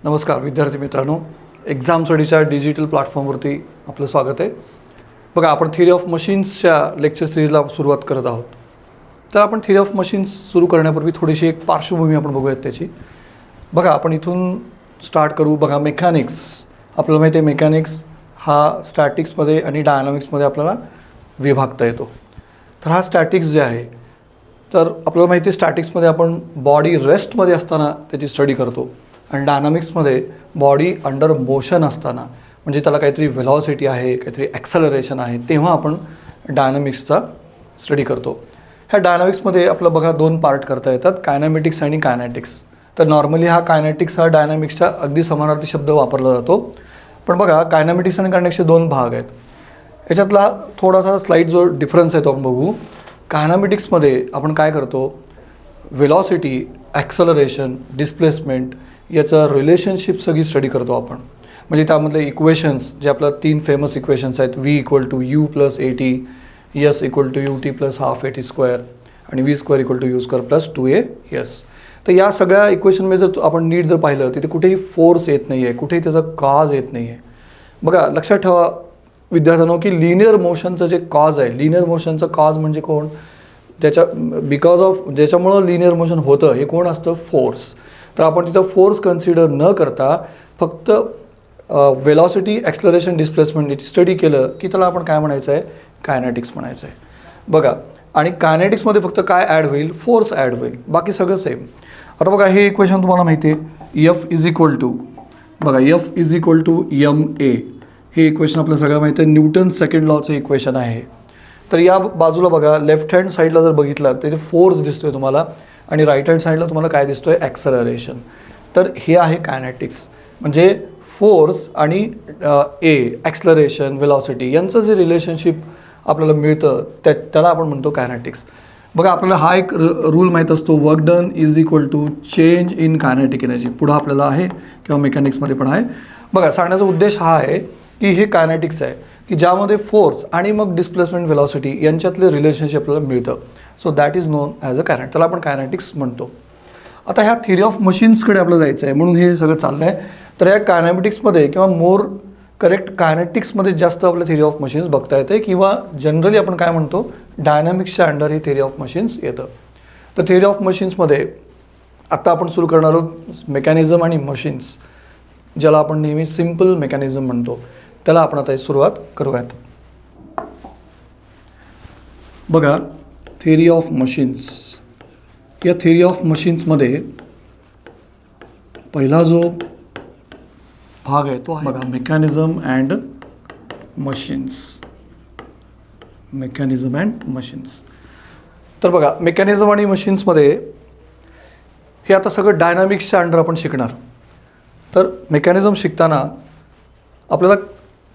नमस्कार विद्यार्थी मित्रांनो, एक्झाम स्टडीच्या डिजिटल प्लॅटफॉर्मवरती आपलं स्वागत आहे. बघा, आपण थिअरी ऑफ मशीन्सच्या लेक्चर सिरीजला सुरुवात करत आहोत. तर आपण थिअरी ऑफ मशीन्स सुरू करण्यापूर्वी थोडीशी एक पार्श्वभूमी आपण बघूयात त्याची. बघा, आपण इथून स्टार्ट करू. बघा, मेकॅनिक्स आपल्याला माहिती आहे, मेकॅनिक्स हा स्टॅटिक्समध्ये आणि डायनामिक्समध्ये आपल्याला विभागता येतो. तर हा स्टॅटिक्स जे आहे, तर आपल्याला माहिती आहे स्टॅटिक्समध्ये आपण बॉडी रेस्टमध्ये असताना त्याची स्टडी करतो आणि डायनामिक्समध्ये बॉडी अंडर मोशन असताना, म्हणजे त्याला काहीतरी व्हेलॉसिटी आहे, काहीतरी ॲक्सेलरेशन आहे, तेव्हा आपण डायनामिक्सचा स्टडी करतो. ह्या डायनामिक्समध्ये आपलं बघा दोन पार्ट करता येतात, कायनॅमेटिक्स आणि कायनॅटिक्स. तर नॉर्मली हा कायनॅटिक्स हा डायनामिक्सच्या अगदी समानार्थी शब्द वापरला जातो. पण बघा, कायनॅमेटिक्स आणि कायनॅटिक्सचे दोन भाग आहेत. याच्यातला थोडासा स्लाईड जो डिफरन्स आहे तो आपण बघू. कायनॅमेटिक्समध्ये आपण काय करतो, व्हेलॉसिटी, ॲक्सेलरेशन, डिस्प्लेसमेंट याचं रिलेशनशिप सगळी स्टडी करतो आपण. म्हणजे त्यामधले इक्वेशन्स जे आपल्या तीन फेमस इक्वेशन्स आहेत, V = U + AT, S = UT + ½ AT² आणि V² = U² + 2AS. तर या सगळ्या इक्वेशनमध्ये जर आपण नीट जर पाहिलं, तिथे कुठेही फोर्स येत नाही आहे, कुठेही त्याचा कॉज येत नाही आहे. बघा, लक्षात ठेवा विद्यार्थ्यांनो की लिनियर मोशनचं जे कॉज आहे, लिनियर मोशनचं कॉज म्हणजे कोण, बिकॉज ऑफ ज्याच्यामुळं लिनियर मोशन होतं हे कोण असतं, फोर्स. तर आपण तिथं फोर्स कन्सिडर न करता फक्त वेलॉसिटी, ॲक्सलरेशन, डिस्प्लेसमेंट याची स्टडी केलं की त्याला आपण काय म्हणायचं आहे, कायनॅटिक्स म्हणायचं आहे. बघा, आणि कायनॅटिक्समध्ये फक्त काय ॲड होईल, फोर्स ॲड होईल, बाकी सगळं सेम. आता बघा, हे इक्वेशन तुम्हाला माहिती आहे, F = बघा F = ma. हे इक्वेशन आपल्याला सगळं माहिती आहे, न्यूटन सेकंड लॉचं इक्वेशन आहे. तर या बाजूला बघा, लेफ्ट हँड साईडला जर बघितलं तर इथे फोर्स दिसतोय तुम्हाला आणि राईट हँड साईडला तुम्हाला काय दिसतोय, ॲक्सेलरेशन. तर हे आहे कायनॅटिक्स. म्हणजे फोर्स आणि ॲक्सेलरेशन, व्हेलॉसिटी यांचं जे रिलेशनशिप आपल्याला मिळतं त्याला आपण म्हणतो कायनॅटिक्स. बघा, आपल्याला हा एक रूल माहीत असतो, work done = change in kinetic energy. पुढं आपल्याला आहे किंवा मेकॅनिक्समध्ये पण आहे. बघा, सांगण्याचा उद्देश हा आहे की हे कायनॅटिक्स आहे की ज्यामध्ये फोर्स आणि मग डिस्प्लेसमेंट, व्हेलॉसिटी यांच्यातले रिलेशनशिप आपल्याला मिळतं. So that is known as a kinetics. त्याला आपण कायनॅटिक्स म्हणतो. आता ह्या थिअरी ऑफ मशीन्सकडे आपलं जायचं आहे, म्हणून हे सगळं चाललं आहे. तर या कायनॅमेटिक्समध्ये किंवा मोर करेक्ट कायनॅटिक्समध्ये जास्त आपलं थिअरी ऑफ मशीन्स बघता येते, किंवा जनरली आपण काय म्हणतो, डायनॅमिक्सच्या अंडर ही थिअरी ऑफ मशीन्स येतं. तर थिअरी ऑफ मशीन्समध्ये आत्ता आपण सुरू करणार आहोत मेकॅनिझम आणि मशीन्स, ज्याला आपण नेहमी सिम्पल मेकॅनिझम म्हणतो. त्याला आपण आता सुरुवात करूयात. बघा, थिअरी ऑफ मशीन्स. या थिअरी ऑफ मशीन्समध्ये पहिला जो भाग आहे तो आहे बघा, mechanism and machines. Mechanism and machines. तर बघा, मेकॅनिझम आणि मशीन्समध्ये हे आता सगळं डायनामिक्सच्या अंडर आपण शिकणार. तर मेकॅनिझम शिकताना आपल्याला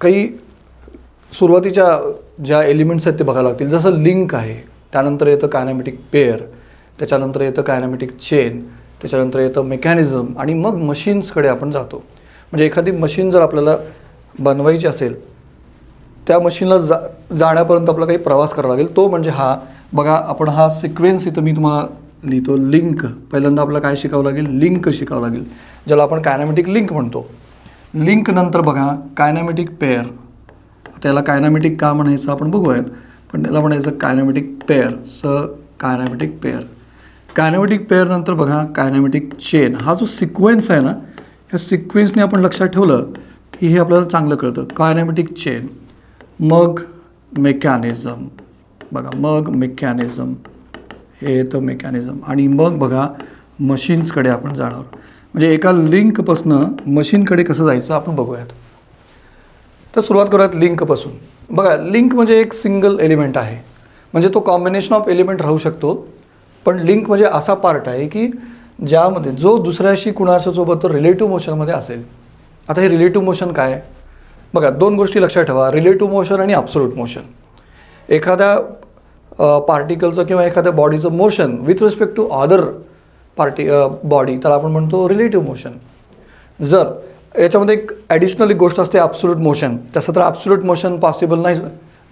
काही सुरुवातीच्या ज्या एलिमेंट्स आहेत ते बघायला लागतील. जसं लिंक आहे, त्यानंतर येतं कायनॅमेटिक पेअर, त्याच्यानंतर येतं कायनॅमेटिक चेन, त्याच्यानंतर येतं मेकॅनिझम, आणि मग मशीन्सकडे आपण जातो. म्हणजे एखादी मशीन जर आपल्याला बनवायची असेल, त्या मशीनला जाण्यापर्यंत आपला काही प्रवास करावा लागेल. तो म्हणजे हा बघा, आपण हा सिक्वेन्स इथं मी तुम्हाला लिहितो, लिंक. पहिल्यांदा आपल्याला काय शिकावं लागेल, लिंक शिकावं लागेल, ज्याला आपण कायनॅमेटिक लिंक म्हणतो. लिंक नंतर बघा कायनॅमेटिक पेअर. आता याला कायनॅमेटिक का म्हणायचं आपण बघूयात, पण त्याला म्हणायचं कायनॅमेटिक पेअर. कायनॅमेटिक पेअर. कायनॅमेटिक पेअर नंतर बघा कायनॅमेटिक चेन. हा जो सिक्वेन्स आहे ना, ह्या सिक्वेन्सने आपण लक्षात ठेवलं की हे आपल्याला चांगलं कळतं. कायनॅमेटिक चेन, मग मेकॅनिझम. बघा, मग मेकॅनिझम, हे येतं मेकॅनिझम, आणि मग बघा मशीन्सकडे आपण जाणार. म्हणजे एका लिंकपासनं मशीनकडे कसं जायचं आपण बघूयात. तर सुरुवात करूयात लिंकपासून. बघा, लिंक म्हणजे एक सिंगल एलिमेंट आहे, म्हणजे तो कॉम्बिनेशन ऑफ एलिमेंट राहू शकतो. पण लिंक म्हणजे असा पार्ट आहे की ज्यामध्ये जो दुसऱ्याशी कुणाच्या सोबत रिलेटिव्ह मोशनमध्ये असेल. आता हे रिलेटिव्ह मोशन काय, बघा दोन गोष्टी लक्षात ठेवा, रिलेटिव्ह मोशन आणि ॲब्सोल्यूट मोशन. एखाद्या पार्टिकलचं किंवा एखाद्या बॉडीचं motion with respect to other body, त्याला आपण म्हणतो रिलेटिव्ह मोशन. जर याच्यामध्ये एक ॲडिशनल एक गोष्ट असते ॲब्सोल्यूट मोशन. तसं तर ॲब्सोल्यूट मोशन पॉसिबल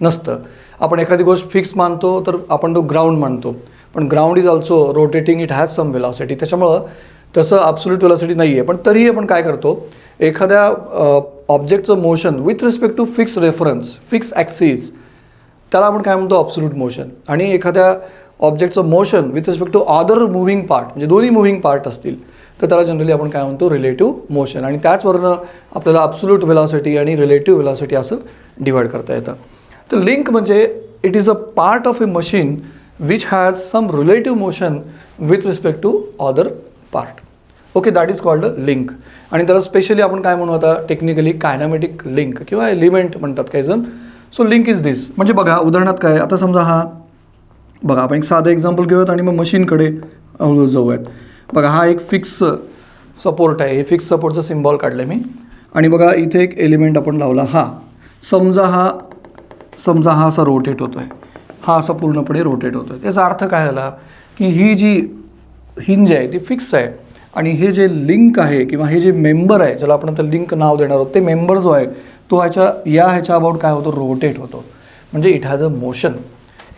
नसतं. आपण एखादी गोष्ट फिक्स मानतो तर आपण तो ग्राउंड मानतो, पण ground is also rotating, it has some velocity. त्याच्यामुळं तसं ॲब्सोल्यूट वेलॉसिटी नाही आहे, पण तरीही आपण काय करतो, एखाद्या ऑब्जेक्टचं motion with respect to fix reference, fix axis, त्याला आपण काय म्हणतो ॲब्सोल्यूट मोशन. आणि एखाद्या ऑब्जेक्टचं motion with respect to other moving part, म्हणजे दोन्ही मुव्हिंग पार्ट असतील तर त्याला जनरली आपण काय म्हणतो रिलेटिव्ह मोशन. आणि त्याचवरनं आपल्याला ॲब्सोल्यूट वेलॉसिटी आणि रिलेटिव्ह वेलॉसिटी असं डिवाइड करता येतं. तर लिंक म्हणजे it is a part of a machine which has some relative motion with respect to other part. Okay, that is called a link. आणि त्याला स्पेशली आपण काय म्हणू आता टेक्निकली कायनॅमेटिक लिंक किंवा एलिमेंट म्हणतात काही जण. So link is this. म्हणजे बघा उदाहरणार्थ काय, आता समजा हा बघा आपण एक साधं एक्झाम्पल घेऊयात आणि मग मशीनकडे हळूहळू जाऊयात. बघा हा एक फिक्स सपोर्ट आहे, हे फिक्स सपोर्टचं सिम्बॉल काढलं आहे मी. आणि बघा इथे एक एलिमेंट आपण लावला, समजा हा असा रोटेट होतो आहे, हा असा पूर्णपणे रोटेट होतो आहे. त्याचा अर्थ काय झाला की ही जी हिंज आहे ती फिक्स आहे आणि हे जे लिंक आहे किंवा हे जे मेंबर आहे ज्याला आपण आता लिंक नाव देणार आहोत, ते मेंबर जो आहे तो ह्याच्या अबाउट काय होतो, रोटेट होतो. म्हणजे इट हॅज अ मोशन,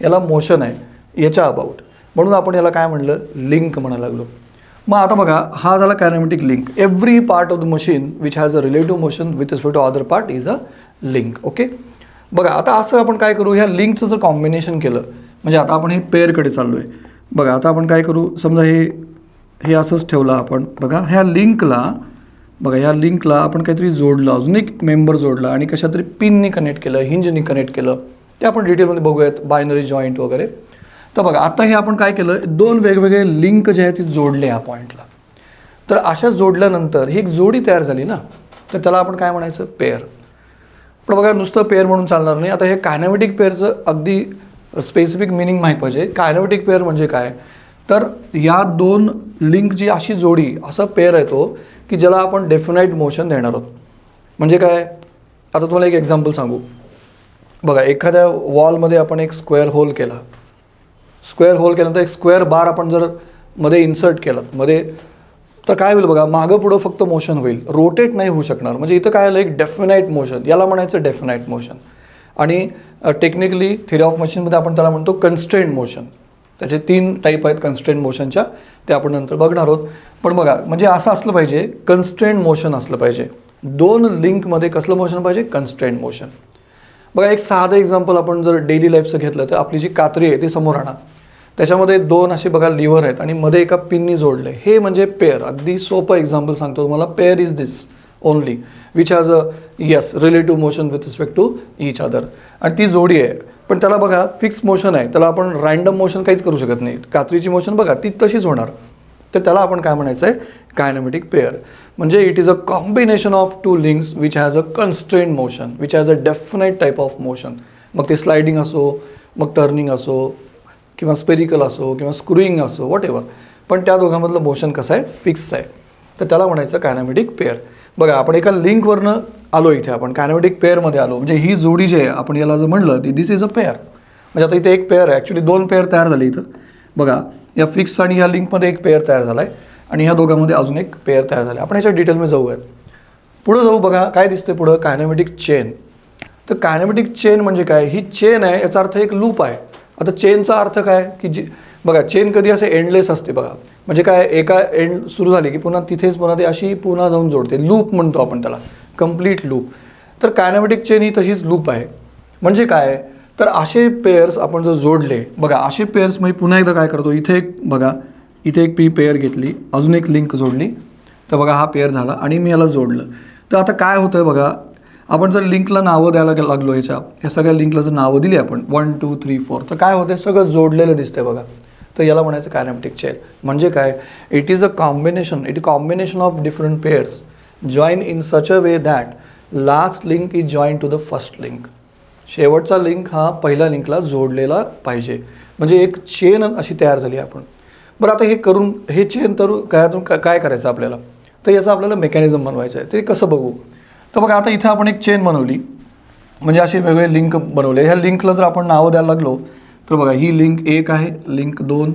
याला मोशन आहे याच्या अबाउट, म्हणून आपण याला काय म्हणलं, लिंक म्हणायला लागलो. मग आता बघा हा झाला kinematic link. Every part of the machine which has a relative motion with respect to other part is a link. Okay, बघा आता असं आपण काय करू, ह्या लिंकचं जर कॉम्बिनेशन केलं, म्हणजे आता आपण हे पेअरकडे चाललो आहे. बघा आता आपण काय करू, समजा हे असंच ठेवलं आपण. बघा ह्या लिंकला आपण काहीतरी जोडलं, अजून एक मेंबर जोडला आणि कशा तरी पिननी कनेक्ट केलं, हिंजनी कनेक्ट केलं, ते आपण डिटेलमध्ये बघूयात, बायनरी जॉईंट वगैरे. तर बघा आता हे आपण काय केलं, दोन वेगवेगळे लिंक जे आहेत ते जोडले ह्या पॉईंटला. तर अशा जोडल्यानंतर ही एक जोडी तयार झाली ना, तर त्याला आपण काय म्हणायचं, पेअर. पण बघा नुसतं पेअर म्हणून चालणार नाही. आता हे कायनेमॅटिक पेअरचं अगदी स्पेसिफिक मिनिंग माहीत पाहिजे. कायनेमॅटिक पेअर म्हणजे काय, तर या दोन लिंकची अशी जोडी, असा पेअर आहे तो की ज्याला आपण डेफिनाईट मोशन देणार आहोत. म्हणजे काय, आता तुम्हाला एक एक्झाम्पल सांगू. बघा एखाद्या वॉलमध्ये आपण एक स्क्वेअर होल केल्यानंतर एक स्क्वेअर बार आपण जर मध्ये इन्सर्ट केलं मध्ये, तर काय होईल बघा, मागं पुढं फक्त मोशन होईल, रोटेट नाही होऊ शकणार. म्हणजे इथं काय आलं, एक डेफिनाईट मोशन, याला म्हणायचं डेफिनाईट मोशन. आणि टेक्निकली थिअरी ऑफ मशीनमध्ये आपण त्याला म्हणतो कन्स्ट्रेंट मोशन. त्याचे 3 टाईप आहेत कन्स्ट्रेंट मोशनच्या, ते आपण नंतर बघणार आहोत. पण बघा म्हणजे असं असलं पाहिजे, कन्स्ट्रेंट मोशन असलं पाहिजे. दोन लिंकमध्ये कसलं मोशन पाहिजे, कन्स्ट्रेंट मोशन. बघा एक साधं एक्झाम्पल आपण जर डेली लाईफचं घेतलं तर आपली जी कात्री आहे ती समोर आणा, त्याच्यामध्ये 2 असे बघा लिव्हर आहेत आणि मध्ये एका पिननी जोडले, हे म्हणजे पेअर. अगदी सोपं एक्झाम्पल सांगतो तुम्हाला. Pair is this only which has a relative motion with respect to each other. आणि ती जोडी आहे, पण त्याला बघा फिक्स मोशन आहे, त्याला आपण रँडम मोशन काहीच करू शकत नाही. कात्रीची मोशन बघा ती तशीच होणार. तर त्याला आपण काय म्हणायचं आहे, कायनेमॅटिक पेअर. म्हणजे it is a combination of 2 links which has a constraint motion, which has a definite type of motion. मग ते स्लायडिंग असो, मग टर्निंग असो, किंवा स्पेरिकल असो, किंवा स्क्रूइंग असो, वॉट एव्हर, पण त्या दोघांमधलं मोशन कसं आहे, फिक्स आहे. तर त्याला म्हणायचं कायनेमॅटिक पेअर. बघा आपण एका लिंकवरनं आलो, इथे आपण कायनेमॅटिक पेअरमध्ये आलो. म्हणजे ही जोडी जी आहे आपण याला जर म्हणलं ती दिस इज अ पेअर. म्हणजे आता इथे एक पेअर आहे, ॲक्च्युली 2 पेअर तयार झाले इथं. बघा या फिक्स आणि या लिंकमध्ये एक पेअर तयार झाला आहे आणि ह्या दोघांमध्ये अजून एक पेअर तयार झाला आहे. आपण ह्याच्या डिटेलमध्ये जाऊयात. पुढं जाऊ. बघा काय दिसते पुढं, कायनेमॅटिक चेन. तर कायनेमॅटिक चेन म्हणजे काय, ही चेन आहे याचा अर्थ एक लूप आहे. आता चेनचा अर्थ काय की बघा चेन कधी असे एंडलेस असते. बघा म्हणजे काय, एका एंड सुरू झाली की पुन्हा तिथेच पुन्हा ते अशी पुन्हा जाऊन जोडते, लूप म्हणतो आपण त्याला, कंप्लीट लूप. तर कायनेमॅटिक चेन ही तशीच लूप आहे. म्हणजे काय, तर असे पेअर्स आपण जर जोडले, बघा असे पेअर्स म्हणजे पुन्हा एकदा काय करतो, इथे एक बघा, इथे एक पेअर घेतली, अजून एक लिंक जोडली, तर बघा हा पेअर झाला आणि मी याला जोडलं. तर आता काय होतं आहे बघा, आपण जर लिंकला नावं द्यायला लागलो, या सगळ्या लिंकला जर नावं दिली आपण 1 2 3 4, तर काय होतं, सगळं जोडलेलं दिसतंय बघा. तर याला म्हणायचं कायनेमॅटिक चेन. म्हणजे काय, it is a combination of different pairs join in such a way that last link is join to the first link. शेवटचा लिंक हा पहिल्या लिंकला जोडलेला पाहिजे. म्हणजे एक चेन अशी तयार झाली आपण. बरं आता हे चेन तर काय करायचं आपल्याला, तर याचं आपल्याला मेकॅनिझम बनवायचं आहे. ते कसं बघू, तर बघा आता इथं आपण एक चेन बनवली, म्हणजे असे वेगवेगळे लिंक बनवले. ह्या लिंकला जर आपण नावं द्यायला लागलो, तर बघा ही लिंक 1 आहे, लिंक 2,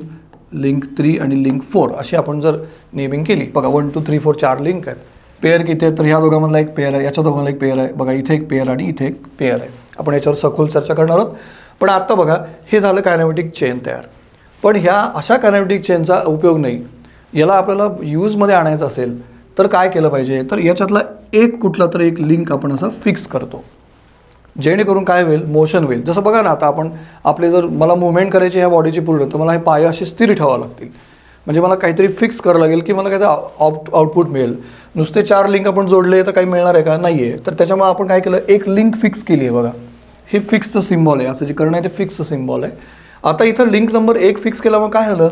लिंक 3 आणि लिंक 4 अशी आपण जर नेमिंग केली. बघा 1 2 3 4 4 लिंक आहेत. पेअर किती आहे, तर ह्या दोघांमधला एक पेअर आहे, याच्या दोघांमधला एक पेअर आहे. बघा इथे एक पेअर आणि इथे एक पेअर आहे. आपण याच्यावर सखोल चर्चा करणार आहोत. पण आत्ता बघा हे झालं कायनेमॅटिक चेन तयार. पण ह्या अशा कायनेमॅटिक चेनचा उपयोग नाही. याला आपल्याला यूजमध्ये आणायचं असेल तर काय केलं पाहिजे, तर याच्यातला एक कुठला तर एक लिंक आपण असा फिक्स करतो, जेणेकरून काय होईल, मोशन होईल. जसं बघा ना, आता आपण आपले जर मला मुवमेंट करायची ह्या बॉडीची पूर्ण, तर मला हे पाय असे स्थिर ठेवावं लागतील. म्हणजे मला काहीतरी फिक्स करावं लागेल की मला काहीतरी आउटपुट मिळेल. नुसते 4 लिंक आपण जोडले तर काही मिळणार आहे का, नाही आहे. तर त्याच्यामुळे आपण काय केलं, एक लिंक फिक्स केली आहे. बघा, हे फिक्सचं सिम्बॉल आहे, असं जे करणं आहे ते फिक्सचं सिम्बॉल आहे. आता इथं लिंक नंबर 1 फिक्स केला, मग काय झालं,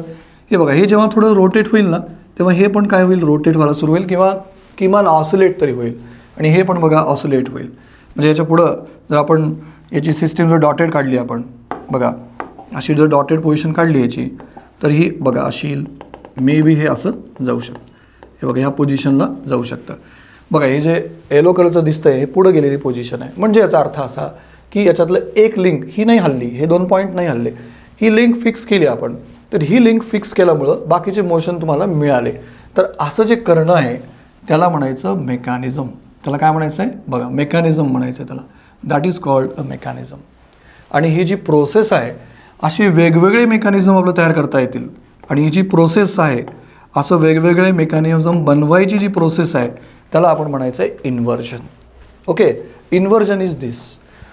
हे बघा, हे जेव्हा थोडं रोटेट होईल ना, तेव्हा हे पण काय होईल, रोटेट व्हायला सुरू होईल किंवा किमान ऑसिलेट तरी होईल. आणि हे पण बघा ऑसिलेट होईल. म्हणजे याच्या पुढं जर आपण याची सिस्टीम जर डॉटेड काढली, आपण बघा अशी जर डॉटेड पोझिशन काढली याची, तर ही बघा अशी मे बी हे असं जाऊ शकतं. हे बघा ह्या पोझिशनला जाऊ शकतं. बघा हे जे येलो कलरचं दिसतंय हे पुढं गेलेली पोझिशन आहे. म्हणजे याचा अर्थ असा की याच्यातलं एक लिंक ही नाही हल्ली, हे 2 पॉईंट नाही हल्ले, ही लिंक फिक्स केली आपण. तर ही लिंक फिक्स केल्यामुळं बाकीचे मोशन तुम्हाला मिळाले. तर असं जे करणं आहे त्याला म्हणायचं मेकॅनिझम. त्याला काय म्हणायचं आहे, बघा मेकॅनिझम म्हणायचं आहे त्याला. That is called a mechanism. आणि ही जी प्रोसेस आहे, असे वेगवेगळे मेकॅनिझम आपलं तयार करता येतील. आणि ही जी प्रोसेस आहे, असं वेगवेगळे मेकॅनिझम बनवायची जी प्रोसेस आहे त्याला आपण म्हणायचं आहे inversion. Okay, inversion is this.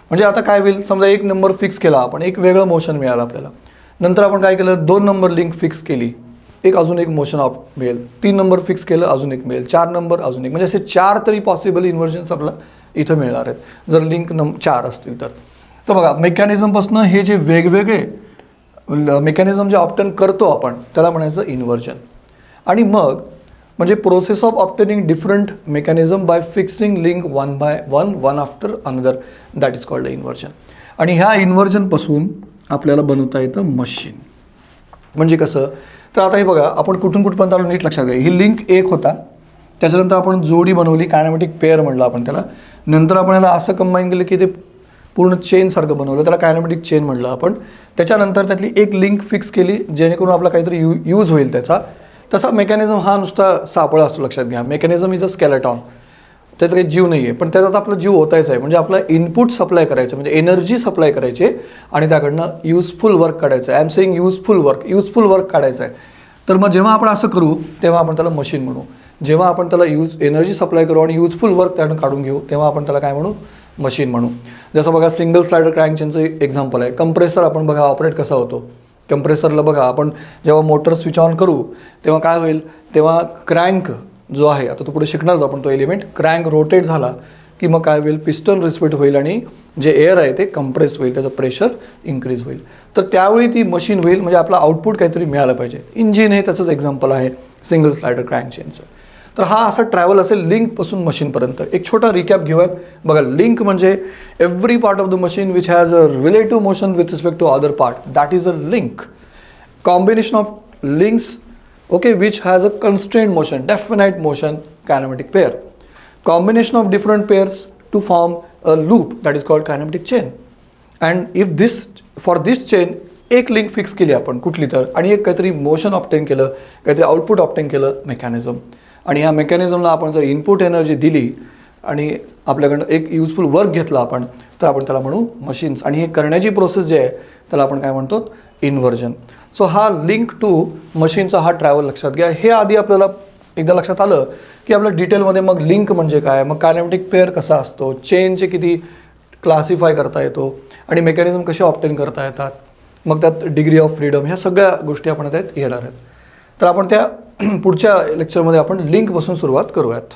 म्हणजे आता काय होईल, समजा 1 नंबर फिक्स केला आपण, एक वेगळं मोशन मिळालं आपल्याला. नंतर आपण काय केलं, 2 नंबर लिंक फिक्स केली, एक अजून एक मोशन मिळेल. 3 नंबर फिक्स केलं, अजून एक मिळेल. 4 नंबर अजून एक, म्हणजे असे 4 तरी पॉसिबल इन्व्हर्जन्स आपल्याला इथं मिळणार आहेत जर लिंक 4 असतील तर. तर बघा मेकॅनिझमपासून हे जे वेगवेगळे मेकॅनिझम जे ऑप्टेन करतो आपण त्याला म्हणायचं इन्व्हर्जन. आणि मग म्हणजे process of obtaining different mechanism bye fixing link one by one after another, that is called inversion. आणि ह्या इन्व्हर्जनपासून आपल्याला बनवता येतं मशीन. म्हणजे कसं, तर आता हे बघा आपण कुठून कुठपर्यंत आलो नीट लक्षात घ्या. ही लिंक 1 होता, त्याच्यानंतर आपण जोडी बनवली, कायनेमॅटिक पेअर म्हणलं आपण त्याला. नंतर आपण याला असं कंबाईन केलं की ते पूर्ण चेनसारखं बनवलं, त्याला कायनेमॅटिक चेन म्हणलं आपण. त्याच्यानंतर त्यातली एक लिंक फिक्स केली जेणेकरून आपला काहीतरी यूज होईल त्याचा. तसा मेकॅनिझम हा नुसता सापळा असतो, लक्षात घ्या. Mechanism is a skeleton. त्यात काही जीव नाही आहे, पण त्याच्यात आपला जीव होतायचा आहे. म्हणजे आपला इनपुट सप्लाय करायचं, म्हणजे एनर्जी सप्लाय करायची आणि त्याकडनं युजफुल वर्क काढायचं आहे. I am saying useful work काढायचं आहे. तर मग जेव्हा आपण असं करू तेव्हा आपण त्याला मशीन म्हणू. जेव्हा आपण त्याला एनर्जी सप्लाय करू आणि युजफुल वर्क त्यानं काढून घेऊ तेव्हा आपण त्याला काय म्हणू, मशीन म्हणू. जसं बघा सिंगल स्लायडर क्रँकचेनचं एक्झाम्पल आहे. कंप्रेसर आपण बघा ऑपरेट कसा होतो. कंप्रेसरला बघा आपण जेव्हा मोटर स्विच ऑन करू तेव्हा काय होईल, तेव्हा क्रँक जो आहे, आता तो पुढे शिकणार आपण तो एलिमेंट, क्रँक रोटेट झाला की मग काय होईल, पिस्टन रिस्पेट होईल आणि जे एअर आहे ते कंप्रेस होईल, त्याचं प्रेशर इन्क्रीज होईल. तर त्यावेळी ती मशीन होईल, म्हणजे आपला आउटपुट काहीतरी मिळालं पाहिजे. इंजिन हे त्याचंच एक्झाम्पल आहे सिंगल स्लायडर क्रँकचेनचं. तर हा असा ट्रॅव्हल असेल लिंकपासून मशीनपर्यंत. एक छोटा रिकॅप घेऊयात. बघा लिंक म्हणजे every part of the machine which has a relative motion with respect to other part, that is a link. Combination of links, okay, which has a constrained motion, definite motion, kinematic pair. Combination of different pairs to form a loop, that is called kinematic chain. And if this, for this chain एक link fix केली आपण कुठली तर, आणि एक काहीतरी motion obtain केलं, काहीतरी आउटपुट ऑप्टेन केलं मेकॅनिझम. आणि ह्या मेकॅनिझमला आपण जर इनपुट एनर्जी दिली आणि आपल्याकडनं एक युजफुल वर्क घेतला आपण, तर आपण त्याला म्हणू मशीन्स. आणि हे करण्याची प्रोसेस जी आहे त्याला आपण काय म्हणतो, इन्व्हर्जन. सो हा लिंक टू मशीनचा हा ट्रॅव्हल लक्षात घ्या. हे आधी आपल्याला एकदा लक्षात आलं की आपल्या डिटेलमध्ये मग लिंक म्हणजे काय, मग कायनेमॅटिक पेअर कसा असतो, चेनचे किती क्लासिफाय करता येतो आणि मेकॅनिझम कसे ऑप्टेन करता येतात, मग त्यात डिग्री ऑफ फ्रीडम, ह्या सगळ्या गोष्टी आपण त्यात येणार आहेत. तर आपण त्या पुढच्या लेक्चरमध्ये आपण लिंकपासून सुरुवात करूयात.